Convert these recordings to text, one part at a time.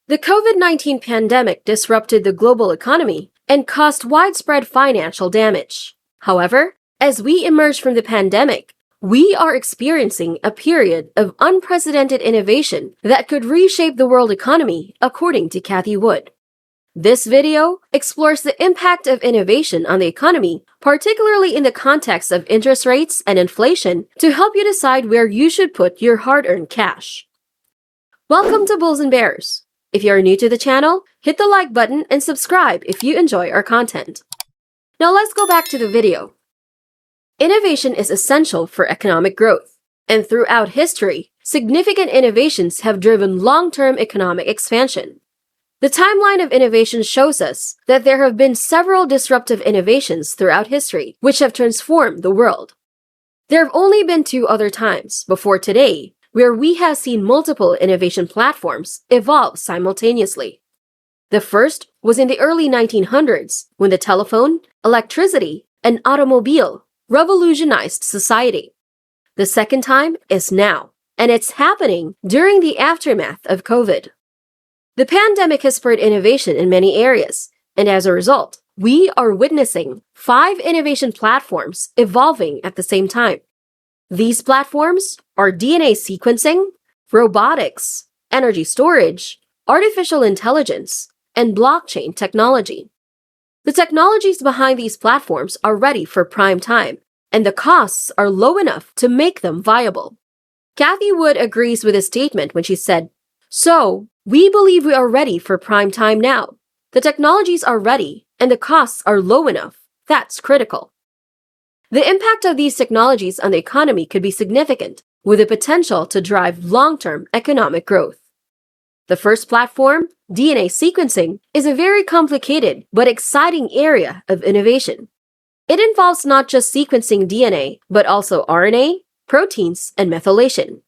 The COVID-19 pandemic disrupted the global economy and caused widespread financial damage. However, as we emerge from the pandemic, we are experiencing a period of unprecedented innovation that could reshape the world economy, according to Cathie Wood. This video explores the impact of innovation on the economy, particularly in the context of interest rates and inflation, to help you decide where you should put your hard-earned cash. Welcome to Bulls and Bears. If you are new to the channel, hit the like button and subscribe if you enjoy our content. Now let's go back to the video. Innovation is essential for economic growth, and throughout history, significant innovations have driven long-term economic expansion. The timeline of innovation shows us that there have been several disruptive innovations throughout history which have transformed the world. There have only been two other times before today where we have seen multiple innovation platforms evolve simultaneously. The first was in the early 1900s when the telephone, electricity, and automobile revolutionized society. The second time is now, and it's happening during the aftermath of COVID. The pandemic has spurred innovation in many areas, and as a result, we are witnessing 5 innovation platforms evolving at the same time. These platforms are DNA sequencing, robotics, energy storage, artificial intelligence, and blockchain technology. The technologies behind these platforms are ready for prime time, and the costs are low enough to make them viable. Cathie Wood agrees with this statement when she said, "So, we believe we are ready for prime time now. The technologies are ready, and the costs are low enough. That's critical." The impact of these technologies on the economy could be significant, with the potential to drive long-term economic growth. The first platform, DNA sequencing, is a very complicated but exciting area of innovation. It involves not just sequencing DNA, but also RNA, proteins, and methylation.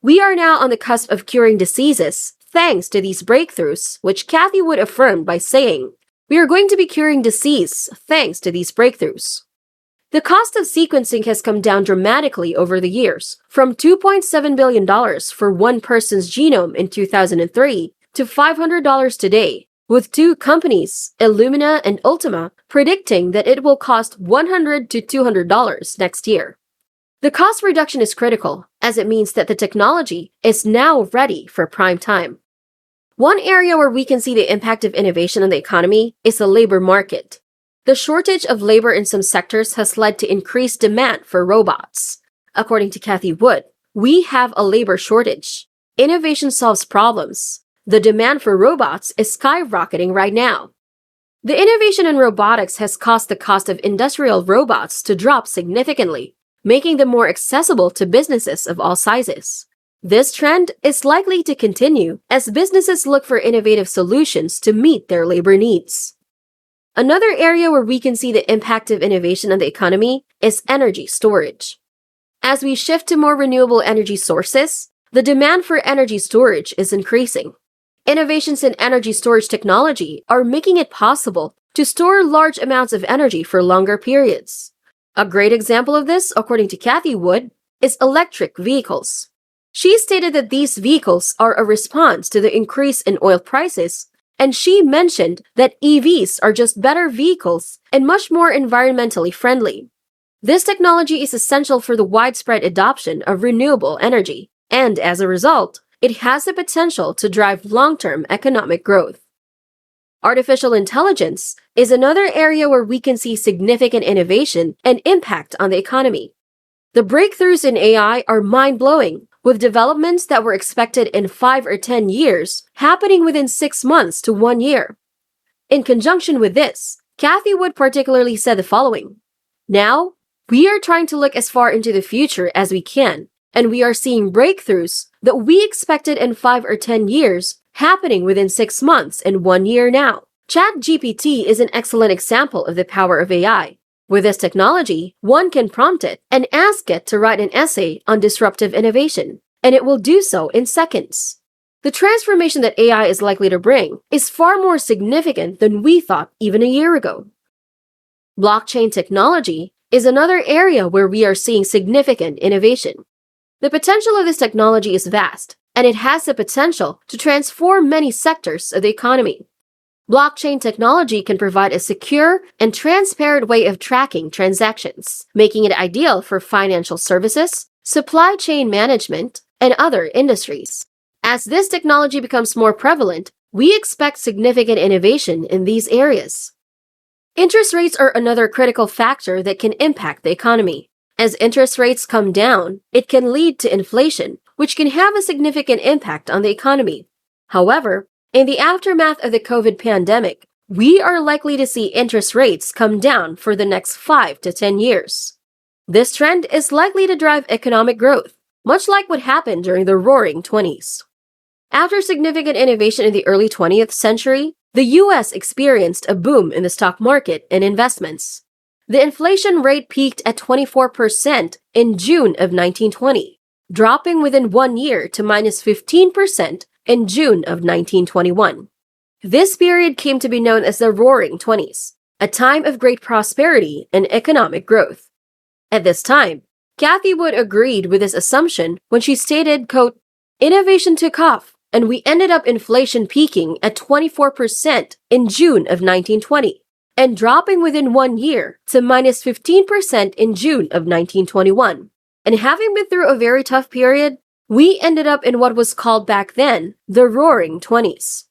We are now on the cusp of curing diseases thanks to these breakthroughs, which Cathie Wood affirmed by saying, "We are going to be curing disease thanks to these breakthroughs." The cost of sequencing has come down dramatically over the years, from $2.7 billion for one person's genome in 2003 to $500 today, with two companies, Illumina and Ultima, predicting that it will cost $100 to $200 next year. The cost reduction is critical, as it means that the technology is now ready for prime time. One area where we can see the impact of innovation on the economy is the labor market. The shortage of labor in some sectors has led to increased demand for robots. According to Cathie Wood, we have a labor shortage. Innovation solves problems. The demand for robots is skyrocketing right now. The innovation in robotics has caused the cost of industrial robots to drop significantly, making them more accessible to businesses of all sizes. This trend is likely to continue as businesses look for innovative solutions to meet their labor needs. Another area where we can see the impact of innovation on the economy is energy storage. As we shift to more renewable energy sources, the demand for energy storage is increasing. Innovations in energy storage technology are making it possible to store large amounts of energy for longer periods. A great example of this, according to Cathie Wood, is electric vehicles. She stated that these vehicles are a response to the increase in oil prices, and she mentioned that EVs are just better vehicles and much more environmentally friendly. This technology is essential for the widespread adoption of renewable energy, and as a result, it has the potential to drive long-term economic growth. Artificial intelligence is another area where we can see significant innovation and impact on the economy. The breakthroughs in AI are mind-blowing, with developments that were expected in 5 or 10 years happening within 6 months to 1 year. In conjunction with this, Cathie Wood particularly said the following, "Now, we are trying to look as far into the future as we can, and we are seeing breakthroughs that we expected in 5 or 10 years happening within 6 months and 1 year now." ChatGPT is an excellent example of the power of AI. With this technology, one can prompt it and ask it to write an essay on disruptive innovation, and it will do so in seconds. The transformation that AI is likely to bring is far more significant than we thought even a year ago. Blockchain technology is another area where we are seeing significant innovation. The potential of this technology is vast, and it has the potential to transform many sectors of the economy. Blockchain technology can provide a secure and transparent way of tracking transactions, making it ideal for financial services, supply chain management, and other industries. As this technology becomes more prevalent, we expect significant innovation in these areas. Interest rates are another critical factor that can impact the economy. As interest rates come down, it can lead to inflation, which can have a significant impact on the economy. However, in the aftermath of the COVID pandemic, we are likely to see interest rates come down for the next 5 to 10 years. This trend is likely to drive economic growth, much like what happened during the Roaring '20s. After significant innovation in the early 20th century, the U.S. experienced a boom in the stock market and investments. The inflation rate peaked at 24% in June of 1920, dropping within 1 year to minus 15% in June of 1921. This period came to be known as the Roaring '20s, a time of great prosperity and economic growth. At this time, Cathie Wood agreed with this assumption when she stated, quote, "Innovation took off, and we ended up inflation peaking at 24% in June of 1920 and dropping within 1 year to minus 15% in June of 1921. And having been through a very tough period, we ended up in what was called back then the Roaring '20s.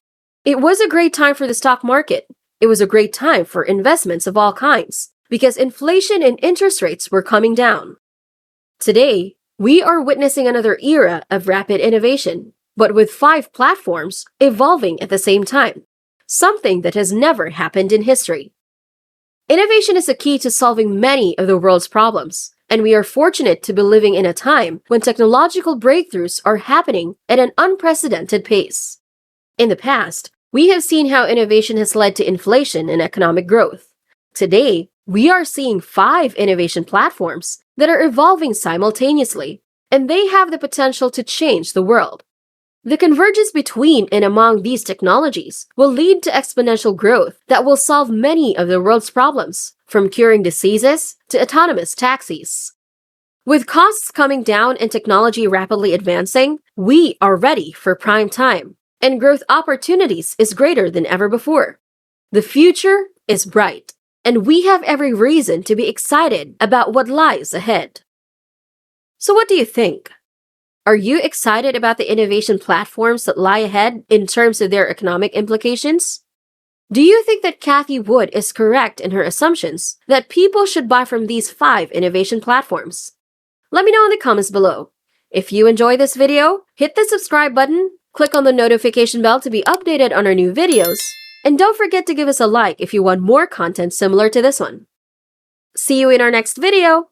It was a great time for the stock market. It was a great time for investments of all kinds because inflation and interest rates were coming down. Today, we are witnessing another era of rapid innovation, but with 5 platforms evolving at the same time, something that has never happened in history. Innovation is a key to solving many of the world's problems, and we are fortunate to be living in a time when technological breakthroughs are happening at an unprecedented pace. In the past, we have seen how innovation has led to inflation and economic growth. Today, we are seeing 5 innovation platforms that are evolving simultaneously, and they have the potential to change the world. The convergence between and among these technologies will lead to exponential growth that will solve many of the world's problems, from curing diseases to autonomous taxis. With costs coming down and technology rapidly advancing, we are ready for prime time, and growth opportunities is greater than ever before. The future is bright, and we have every reason to be excited about what lies ahead. So what do you think? Are you excited about the innovation platforms that lie ahead in terms of their economic implications? Do you think that Cathie Wood is correct in her assumptions that people should buy from these 5 innovation platforms? Let me know in the comments below. If you enjoyed this video, hit the subscribe button, click on the notification bell to be updated on our new videos, and don't forget to give us a like if you want more content similar to this one. See you in our next video!